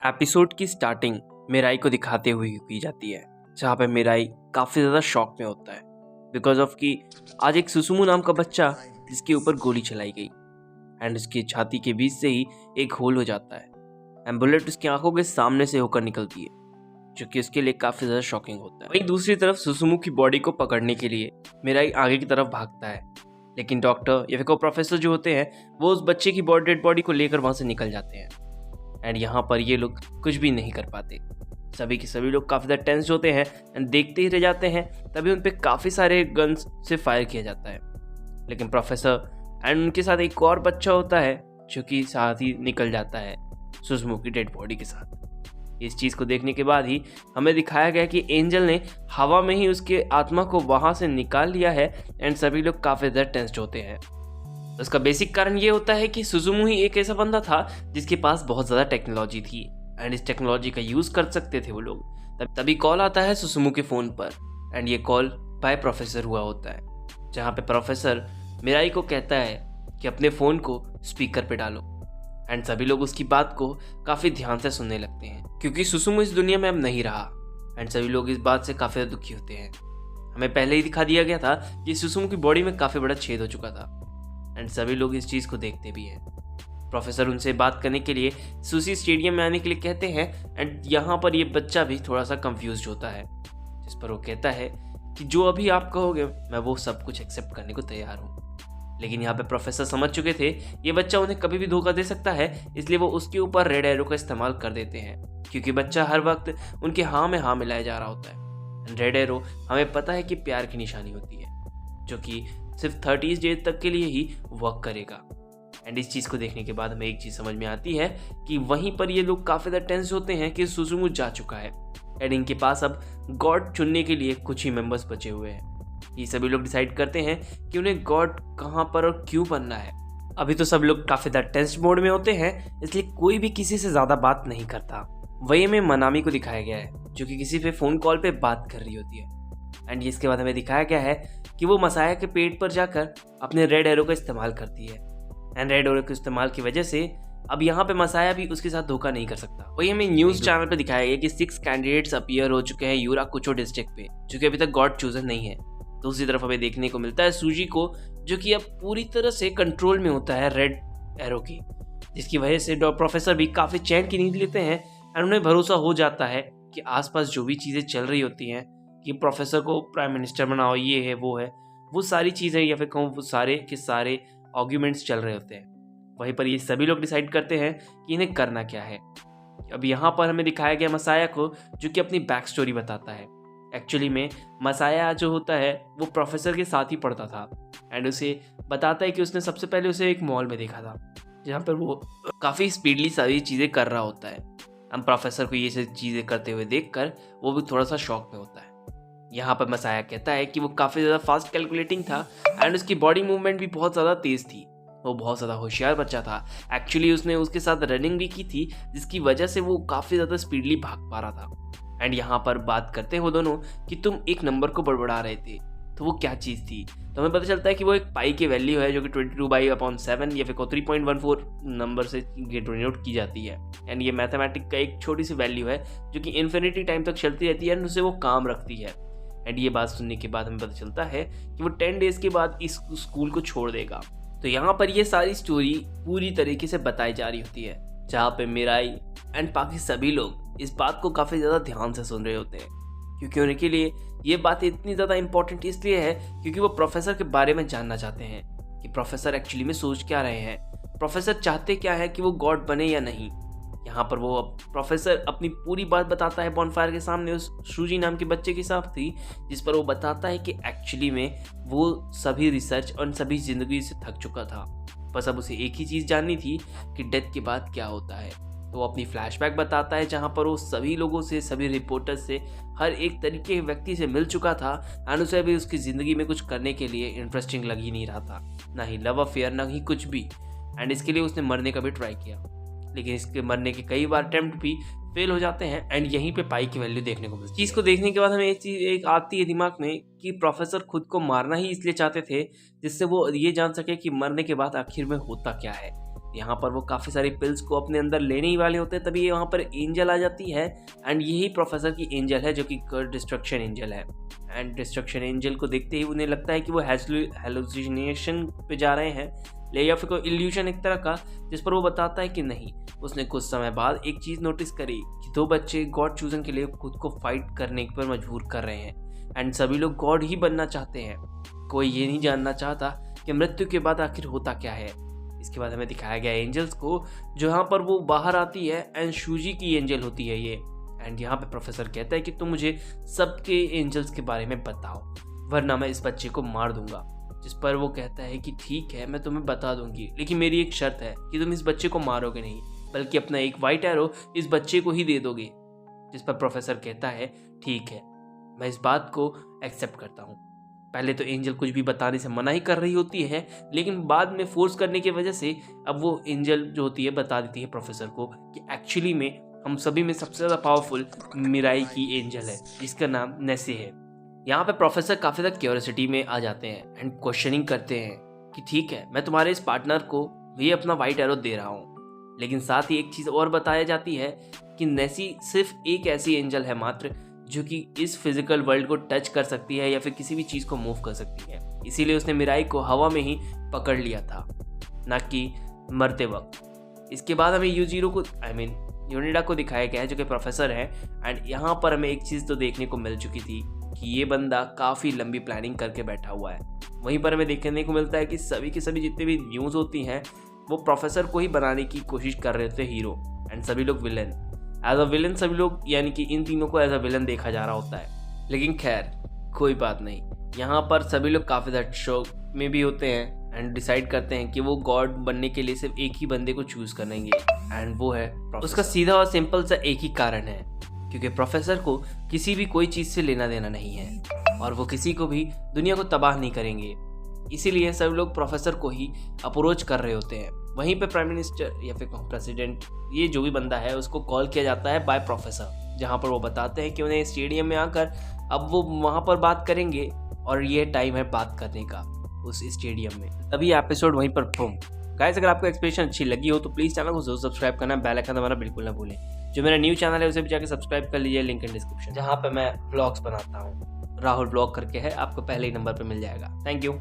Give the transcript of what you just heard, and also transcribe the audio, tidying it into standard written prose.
Episode की starting Mirae को दिखाते हुए की जाती है, जहाँ पे मिराई काफ़ी ज़्यादा शॉक में होता है बिकॉज ऑफ कि आज एक सुसुमू नाम का बच्चा जिसके ऊपर गोली चलाई गई एंड उसकी छाती के बीच से ही एक होल हो जाता है एंड बुलेट उसकी आंखों के सामने से होकर निकलती है, जो कि उसके लिए काफ़ी ज़्यादा शॉकिंग होता है। वहीं दूसरी तरफ सुसुमू की बॉडी को पकड़ने के लिए मिराई आगे की तरफ भागता है, लेकिन डॉक्टर या फिर प्रोफेसर जो होते हैं वो उस बच्चे की डेड बॉडी को लेकर वहाँ से निकल जाते हैं एंड यहाँ पर ये लोग कुछ भी नहीं कर पाते। सभी के सभी लोग काफ़ी ज़्यादा टेंस होते हैं एंड देखते ही रह जाते हैं। तभी उन पे काफ़ी सारे गन्स से फायर किया जाता है, लेकिन प्रोफेसर एंड उनके साथ एक और बच्चा होता है जो कि साथ ही निकल जाता है सुसुमू की डेड बॉडी के साथ। इस चीज़ को देखने के बाद ही हमें दिखाया गया कि एंजल ने हवा में ही उसके आत्मा को वहाँ से निकाल लिया है एंड सभी लोग काफ़ी ज़्यादा टेंस्ड होते हैं। उसका बेसिक कारण ये होता है कि सुसुमू ही एक ऐसा बंदा था जिसके पास बहुत ज़्यादा टेक्नोलॉजी थी एंड इस टेक्नोलॉजी का यूज़ कर सकते थे वो लोग। तभी कॉल आता है सुसुमू के फ़ोन पर एंड ये कॉल बाय प्रोफेसर हुआ होता है, जहाँ पे प्रोफेसर मिराई को कहता है कि अपने फ़ोन को स्पीकर पे डालो एंड सभी लोग उसकी बात को काफ़ी ध्यान से सुनने लगते हैं क्योंकि सुसुमू इस दुनिया में अब नहीं रहा एंड सभी लोग इस बात से काफ़ी दुखी होते हैं। हमें पहले ही दिखा दिया गया था कि सुसुमू की बॉडी में काफ़ी बड़ा छेद हो चुका था एंड सभी लोग इस चीज़ को देखते भी हैं। प्रोफेसर उनसे बात करने के लिए सुशी स्टेडियम में आने के लिए कहते हैं एंड यहाँ पर ये बच्चा भी थोड़ा सा कंफ्यूज होता है, जिस पर वो कहता है कि जो अभी आप कहोगे मैं वो सब कुछ एक्सेप्ट करने को तैयार हूँ। लेकिन यहाँ पे प्रोफेसर समझ चुके थे ये बच्चा उन्हें कभी भी धोखा दे सकता है, इसलिए वो उसके ऊपर रेड एरो का इस्तेमाल कर देते हैं क्योंकि बच्चा हर वक्त उनके हाँ में हाँ मिलाया जा रहा होता है। रेड एरो हमें पता है कि प्यार की निशानी होती है, जो कि सिर्फ 30 डेज तक के लिए ही वर्क करेगा। एंड इस चीज़ को देखने के बाद हमें एक चीज़ समझ में आती है कि वहीं पर ये लोग काफ़ी ज़्यादा टेंस होते हैं कि सुसुमू जा चुका है एंड इनके पास अब गॉड चुनने के लिए कुछ ही मेंबर्स बचे हुए हैं। ये सभी लोग डिसाइड करते हैं कि उन्हें गॉड कहाँ पर और क्यों बनना है। अभी तो सब लोग काफ़ी ज़्यादा टेंस मोड में होते हैं, इसलिए कोई भी किसी से ज़्यादा बात नहीं करता। वही में मनामी को दिखाया गया है जो कि किसी पे फ़ोन कॉल पे बात कर रही होती है एंड इसके बाद हमें दिखाया गया है कि वो मसाया के पेट पर जाकर अपने रेड एरो का इस्तेमाल करती है एंड रेड एरो के इस्तेमाल की वजह से अब यहाँ पे मसाया भी उसके साथ धोखा नहीं कर सकता। वही हमें न्यूज़ चैनल पे दिखाया गया कि 6 कैंडिडेट्स अपीयर हो चुके हैं यूराकुचो डिस्ट्रिक्ट पे, जो कि अभी तक गॉड चूजन नहीं है। दूसरी तरफ हमें देखने को मिलता है सूजी को, जो कि अब पूरी तरह से कंट्रोल में होता है रेड एरो की, जिसकी वजह से प्रोफेसर भी काफ़ी चैन की नींद लेते हैं एंड उन्हें भरोसा हो जाता है कि आसपास जो भी चीज़ें चल रही होती हैं कि प्रोफेसर को प्राइम मिनिस्टर बनाओ, ये है वो सारी चीज़ें या फिर कहूँ वो सारे के सारे आर्ग्यूमेंट्स चल रहे होते हैं। वहीं पर ये सभी लोग डिसाइड करते हैं कि इन्हें करना क्या है। अब यहाँ पर हमें दिखाया गया मसाया को, जो कि अपनी बैक स्टोरी बताता है। एक्चुअली में मसाया जो होता है वो प्रोफेसर के साथ ही पढ़ता था एंड उसे बताता है कि उसने सबसे पहले उसे एक मॉल में देखा था जहाँ पर वो काफ़ी स्पीडली सारी चीज़ें कर रहा होता है। हम प्रोफेसर को ये सब चीज़ें करते हुए देखकर वो भी थोड़ा सा शॉक में होता है। यहाँ पर मसाया कहता है कि वो काफ़ी ज़्यादा फास्ट कैलकुलेटिंग था एंड उसकी बॉडी मूवमेंट भी बहुत ज़्यादा तेज़ थी। वो बहुत ज़्यादा होशियार बच्चा था। एक्चुअली उसने उसके साथ रनिंग भी की थी, जिसकी वजह से वो काफ़ी ज़्यादा स्पीडली भाग पा रहा था। एंड यहाँ पर बात करते हो दोनों कि तुम एक नंबर को बड़बड़ा रहे थे, तो वो क्या चीज़ थी। तो हमें पता चलता है कि वो एक पाई की वैल्यू है जो कि 22/7 या फिर 3.14 नंबर से डिनोट की जाती है एंड ये मैथमेटिक का एक छोटी सी वैल्यू है जो कि इन्फिनिटी टाइम तक चलती रहती है एंड उसे वो काम रखती है। एंड ये बात सुनने के बाद हमें पता चलता है कि वो 10 डेज के बाद इस स्कूल को छोड़ देगा। तो यहाँ पर ये सारी स्टोरी पूरी तरीके से बताई जा रही होती है, जहाँ पे मिराई एंड बाकी सभी लोग इस बात को काफ़ी ज़्यादा ध्यान से सुन रहे होते हैं क्योंकि उनके लिए ये बात इतनी ज़्यादा इंपॉर्टेंट इसलिए है क्योंकि वो प्रोफेसर के बारे में जानना चाहते हैं कि प्रोफेसर एक्चुअली में सोच क्या रहे हैं, प्रोफेसर चाहते क्या है कि वो गॉड बने या नहीं। यहाँ पर वो प्रोफेसर अपनी पूरी बात बताता है बॉनफायर के सामने उस शूजी नाम के बच्चे के साथ थी, जिस पर वो बताता है कि एक्चुअली में वो सभी रिसर्च और सभी ज़िंदगी से थक चुका था, बस अब उसे एक ही चीज़ जाननी थी कि डेथ के बाद क्या होता है। तो वो अपनी फ्लैशबैक बताता है जहाँ पर वो सभी लोगों से, सभी रिपोर्टर्स से, हर एक तरीके के व्यक्ति से मिल चुका था एंड उसे भी उसकी ज़िंदगी में कुछ करने के लिए इंटरेस्टिंग लग ही नहीं रहा था, ना ही लव अफेयर ना ही कुछ भी। एंड इसके लिए उसने मरने का भी ट्राई किया, लेकिन इसके मरने के कई बार अटेम्प्ट भी फेल हो जाते हैं एंड यहीं पे पाई की वैल्यू देखने को मिलती है। चीज़ को देखने के बाद हमें एक चीज़ एक आती है दिमाग में कि प्रोफेसर खुद को मारना ही इसलिए चाहते थे जिससे वो ये जान सके कि मरने के बाद आखिर में होता क्या है। यहाँ पर वो काफ़ी सारी पिल्स को अपने अंदर लेने ही वाले होते हैं, तभी यहाँ पर एंजल आ जाती है। एंड यही प्रोफेसर की एंजल है जो कि डिस्ट्रक्शन एंजल है। एंड डिस्ट्रक्शन एंजल को देखते ही उन्हें लगता है कि वो हेलुसिनेशन पे जा रहे हैं, या फिर कोई इल्यूशन एक तरह का, जिस पर वो बताता है कि नहीं। उसने कुछ समय बाद एक चीज़ नोटिस करी कि 2 बच्चे गॉड चूजन के लिए खुद को फाइट करने पर मजबूर कर रहे हैं। एंड सभी लोग गॉड ही बनना चाहते हैं। कोई ये नहीं जानना चाहता कि मृत्यु के बाद आखिर होता क्या है। इसके बाद हमें दिखाया गया एंजल्स को, जो यहाँ पर वो बाहर आती है एंड शूजी की एंजल होती है ये। एंड यहाँ पे प्रोफेसर कहता है कि तुम मुझे सबके एंजल्स के बारे में बताओ, वरना मैं इस बच्चे को मार दूंगा। जिस पर वो कहता है कि ठीक है, मैं तुम्हें बता दूंगी, लेकिन मेरी एक शर्त है कि तुम इस बच्चे को मारोगे नहीं, बल्कि अपना एक वाइट एरो इस बच्चे को ही दे दोगे। जिस पर प्रोफेसर कहता है ठीक है, मैं इस बात को एक्सेप्ट करता हूँ। पहले तो एंजल कुछ भी बताने से मना ही कर रही होती है, लेकिन बाद में फोर्स करने की वजह से अब वो एंजल जो होती है बता देती है प्रोफेसर को कि एक्चुअली में हम सभी में सबसे ज़्यादा पावरफुल मिराई की एंजल है, जिसका नाम नेसी है। यहाँ पे प्रोफेसर काफ़ी ज़्यादा क्यूरियोसिटी में आ जाते हैं एंड क्वेश्चनिंग करते हैं कि ठीक है, मैं तुम्हारे इस पार्टनर को भी अपना वाइट एरो दे रहा हूँ, लेकिन साथ ही एक चीज़ और बताया जाती है कि नेसी सिर्फ एक ऐसी एंजल है मात्र जो कि इस फिजिकल वर्ल्ड को टच कर सकती है या फिर किसी भी चीज़ को मूव कर सकती है। इसीलिए उसने मिराई को हवा में ही पकड़ लिया था, ना कि मरते वक्त। इसके बाद हमें यूजीरो को यूनिडा को दिखाया गया है, जो कि प्रोफेसर है। एंड यहाँ पर हमें एक चीज़ तो देखने को मिल चुकी थी कि ये बंदा काफ़ी लंबी प्लानिंग करके बैठा हुआ है। वहीं पर हमें देखने को मिलता है कि सभी के सभी जितने भी न्यूज़ होती हैं वो प्रोफेसर को ही बनाने की कोशिश कर रहे थे हीरो, एंड सभी लोग विलन। एज अ विलन सभी लोग, यानी कि इन तीनों को एज अ विलन देखा जा रहा होता है। लेकिन खैर कोई बात नहीं, यहाँ पर सभी लोग काफ़ी ज़्यादा शौक में भी होते हैं एंड डिसाइड करते हैं कि वो गॉड बनने के लिए सिर्फ एक ही बंदे को चूज़ करेंगे, एंड वो है प्रोफेसर। उसका सीधा और सिंपल सा एक ही कारण है, क्योंकि प्रोफेसर को किसी भी कोई चीज़ से लेना देना नहीं है और वो किसी को भी दुनिया को तबाह नहीं करेंगे। इसीलिए सब लोग प्रोफेसर को ही अप्रोच कर रहे होते हैं। वहीं पे प्राइम मिनिस्टर या फिर प्रेसिडेंट, ये जो भी बंदा है, उसको कॉल किया जाता है बाय प्रोफेसर, जहाँ पर वो बताते हैं कि उन्हें स्टेडियम में आकर अब वो वहाँ पर बात करेंगे और ये टाइम है बात करने का उस स्टेडियम में। तभी एपिसोड वहीं पर बूम। गाइस, अगर आपको एक्सप्लेनेशन अच्छी लगी हो तो प्लीज़ चैनल को जरूर सब्सक्राइब करना, बेल आइकन दबाना बिल्कुल ना भूलें। जो मेरा न्यू चैनल है उसे भी जाकर सब्सक्राइब कर लीजिए, लिंक इन डिस्क्रिप्शन, जहाँ पे मैं व्लॉग्स बनाता हूँ। राहुल व्लॉग करके है, आपको पहले ही नंबर पे मिल जाएगा। Thank you.